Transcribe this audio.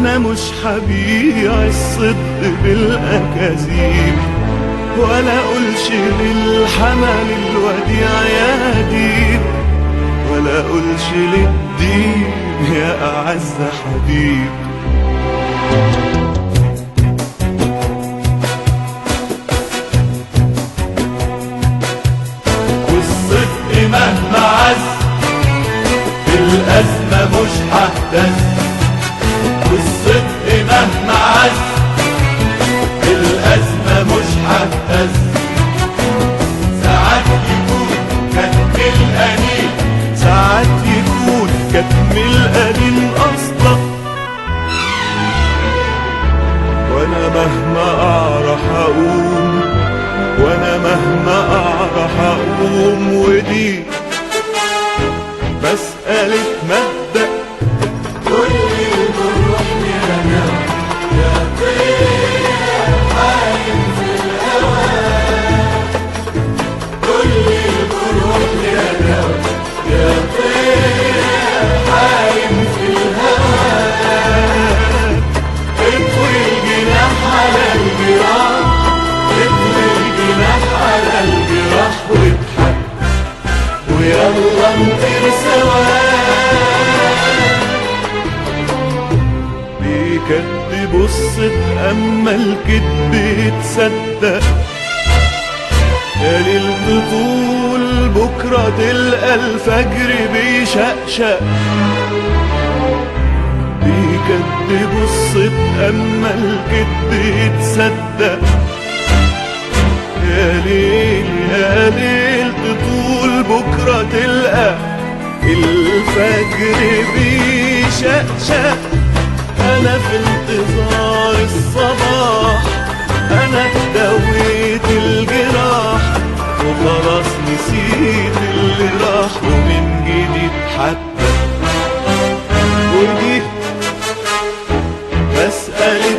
وانا مش هبيع الصدق بالاكاذيب، ولا اقولش للحمل الوديع يا ديب، ولا اقولش للدين يا اعز حبيب. والصدق مهما عز بالازمه مش ههتز، والصدق مهما عز بالازمه مش ههتز. ساعات يكون كتم القليل، ساعات يكون كتم القليل اصلا، وانا مهما اعرف اقوم، وانا مهما اعرف اقوم. ودي مسألة مبدأ، كل الجروح لنا يا طير حايم في الهوى، كل الجروح لنا يا طير حايم في الهوى. اطوي الجناح على الجراح، اطوي الجناح على الجراح واضحك ويلا نطير سوا. بيكدب الصدق اما الكدب يتصدق، يا ليل طول بكرة تلقى الفجر بيشقشق. بيكدب الصدق اما الكدب يتصدق، يا ليل يا ليل تطول بكرة تلقى الفجر بيشقشق. أنا في انتظار الصباح، أنا دويت الجراح وخلاص نسيت اللي راح، ومن جديد حتى. ودي مسألة